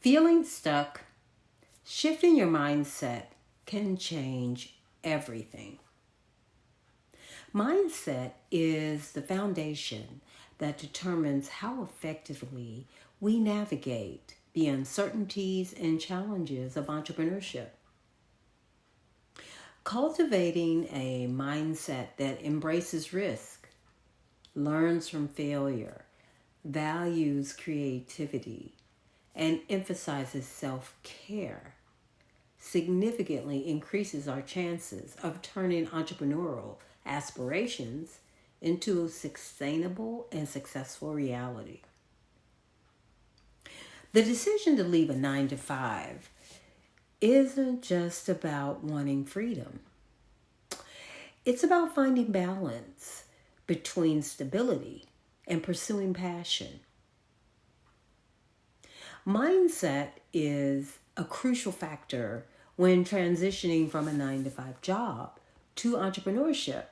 Feeling stuck, shifting your mindset can change everything. Mindset is the foundation that determines how effectively we navigate the uncertainties and challenges of entrepreneurship. Cultivating a mindset that embraces risk, learns from failure, values creativity, and emphasizes self-care significantly increases our chances of turning entrepreneurial aspirations into a sustainable and successful reality. The decision to leave a 9 to 5 isn't just about wanting freedom. It's about finding balance between stability and pursuing passion. Mindset is a crucial factor when transitioning from a 9 to 5 job to entrepreneurship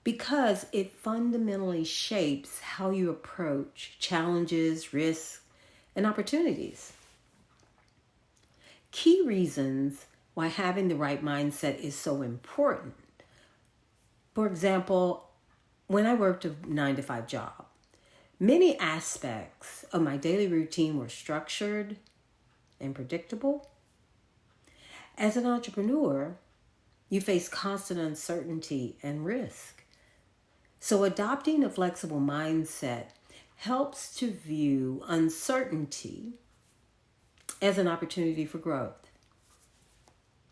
because it fundamentally shapes how you approach challenges, risks, and opportunities. Key reasons why having the right mindset is so important. For example, when I worked a 9 to 5 job, many aspects of my daily routine were structured and predictable. As an entrepreneur, you face constant uncertainty and risk. So adopting a flexible mindset helps to view uncertainty as an opportunity for growth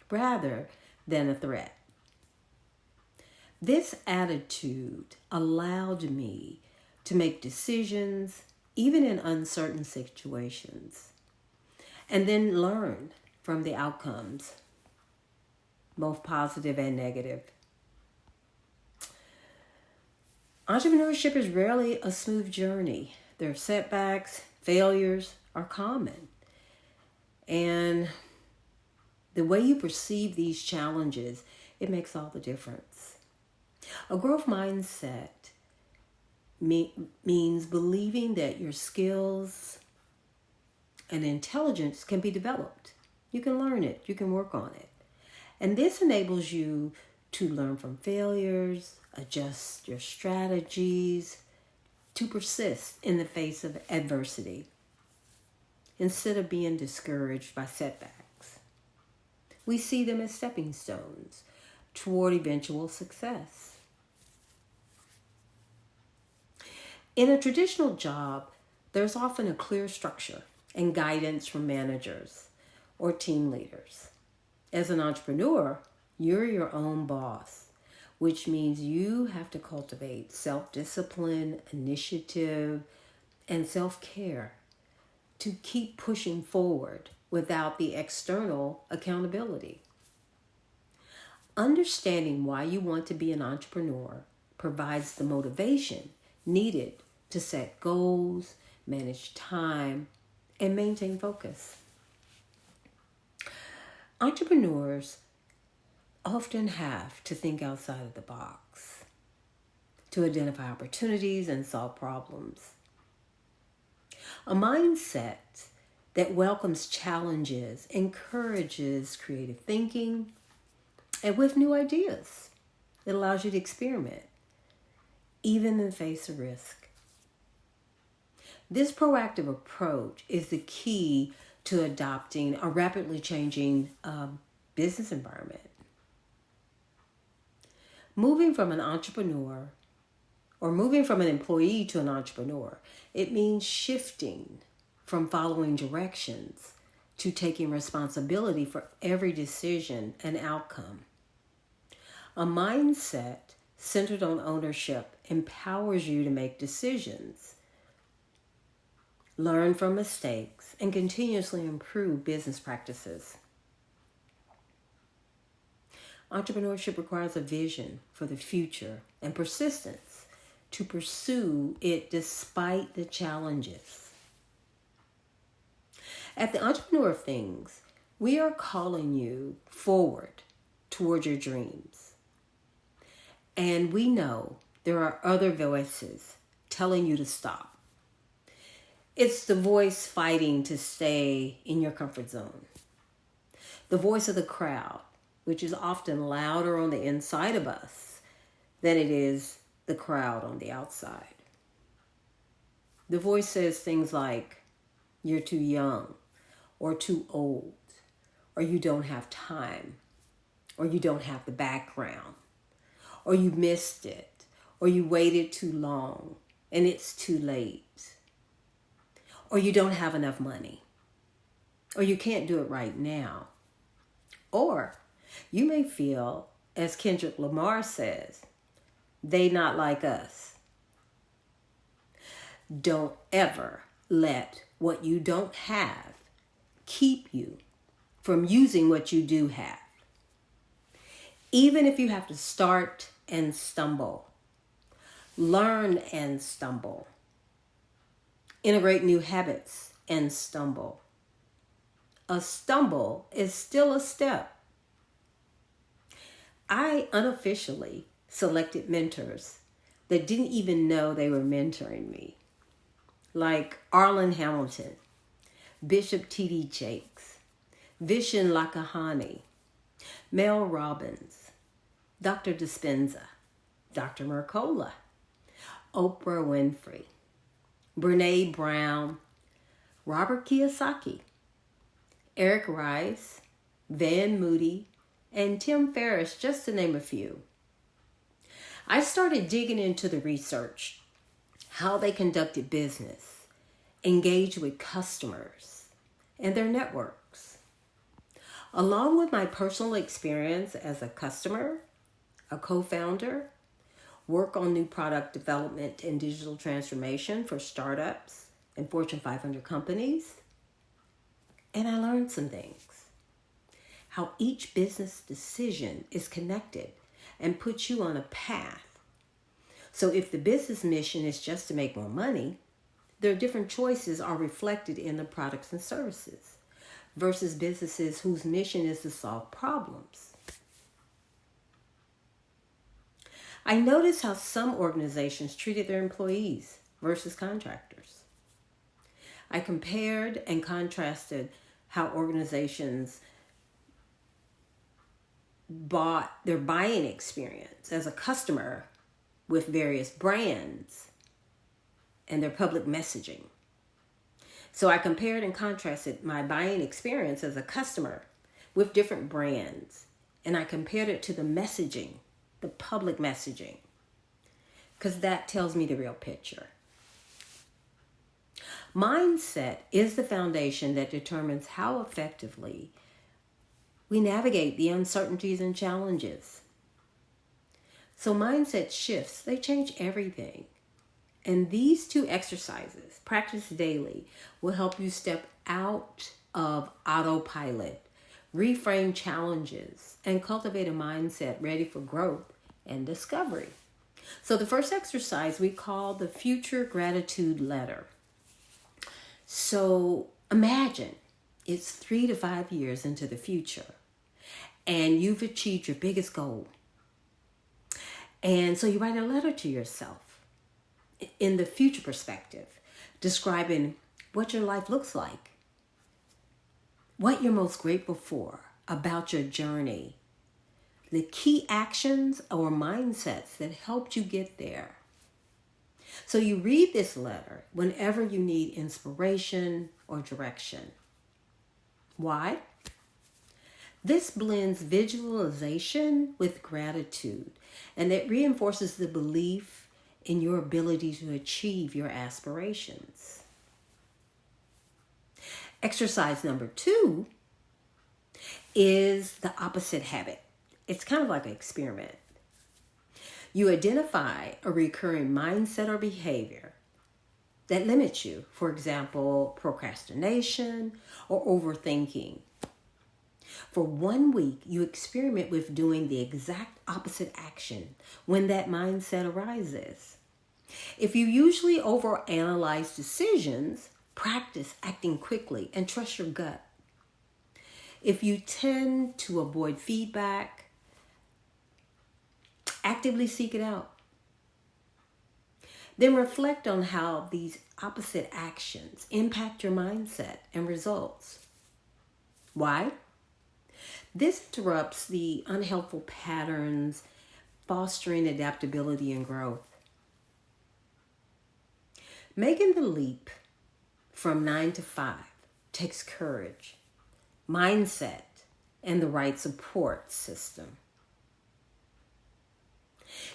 rather than a threat. This attitude allowed me to make decisions even in uncertain situations and then learn from the outcomes, both positive and negative. Entrepreneurship is rarely a smooth journey. There are setbacks, failures are common. And the way you perceive these challenges, it makes all the difference. A growth mindset means believing that your skills and intelligence can be developed. You can learn it, you can work on it. And this enables you to learn from failures, adjust your strategies, to persist in the face of adversity instead of being discouraged by setbacks. We see them as stepping stones toward eventual success. In a traditional job, there's often a clear structure and guidance from managers or team leaders. As an entrepreneur, you're your own boss, which means you have to cultivate self-discipline, initiative, and self-care to keep pushing forward without the external accountability. Understanding why you want to be an entrepreneur provides the motivation needed to set goals, manage time, and maintain focus. Entrepreneurs often have to think outside of the box to identify opportunities and solve problems. A mindset that welcomes challenges encourages creative thinking and with new ideas. It allows you to experiment, even in the face of risk. This proactive approach is the key to adopting a rapidly changing business environment. Moving from an entrepreneur or moving from an employee to an entrepreneur, it means shifting from following directions to taking responsibility for every decision and outcome. A mindset centered on ownership empowers you to make decisions, learn from mistakes, and continuously improve business practices. Entrepreneurship requires a vision for the future and persistence to pursue it despite the challenges. At the Entrepreneur of Things, we are calling you forward toward your dreams. And we know there are other voices telling you to stop. It's the voice fighting to stay in your comfort zone. The voice of the crowd, which is often louder on the inside of us than it is the crowd on the outside. The voice says things like, you're too young, or too old, or you don't have time, or you don't have the background, or you missed it, or you waited too long and it's too late, or you don't have enough money, or you can't do it right now. Or you may feel, as Kendrick Lamar says, they not like us. Don't ever let what you don't have keep you from using what you do have. Even if you have to start and stumble, learn and stumble, integrate new habits and stumble. A stumble is still a step. I unofficially selected mentors that didn't even know they were mentoring me, like Arlen Hamilton, Bishop T.D. Jakes, Vishen Lakhiani, Mel Robbins, Dr. Dispenza, Dr. Mercola, Oprah Winfrey, Brene Brown, Robert Kiyosaki, Eric Rice, Van Moody, and Tim Ferriss, just to name a few. I started digging into the research, how they conducted business, engaged with customers, and their networks. Along with my personal experience as a customer, a co-founder, work on new product development and digital transformation for startups and Fortune 500 companies, and I learned some things. How each business decision is connected and puts you on a path. So if the business mission is just to make more money, their different choices are reflected in the products and services versus businesses whose mission is to solve problems. I noticed how some organizations treated their employees versus contractors. I compared and contrasted how organizations bought their buying experience as a customer with various brands and their public messaging. So I compared and contrasted my buying experience as a customer with different brands, and I compared it to the messaging, the public messaging, because that tells me the real picture. Mindset is the foundation that determines how effectively we navigate the uncertainties and challenges. So mindset shifts, they change everything. And these two exercises, practiced daily, will help you step out of autopilot, reframe challenges, and cultivate a mindset ready for growth and discovery. So the first exercise we call the future gratitude letter. So imagine it's 3 to 5 years into the future and you've achieved your biggest goal. And so you write a letter to yourself in the future perspective, describing what your life looks like, what you're most grateful for about your journey, the key actions or mindsets that helped you get there. So you read this letter whenever you need inspiration or direction. Why? This blends visualization with gratitude, and it reinforces the belief in your ability to achieve your aspirations. Exercise number 2 is the opposite habit. It's kind of like an experiment. You identify a recurring mindset or behavior that limits you. For example, procrastination or overthinking. For 1 week, you experiment with doing the exact opposite action when that mindset arises. If you usually overanalyze decisions, practice acting quickly and trust your gut. If you tend to avoid feedback, actively seek it out. Then reflect on how these opposite actions impact your mindset and results. Why? This interrupts the unhelpful patterns, fostering adaptability and growth. Making the leap from 9 to 5 takes courage, mindset, and the right support system.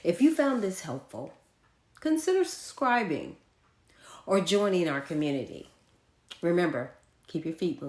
If you found this helpful, consider subscribing or joining our community. Remember, keep your feet moving.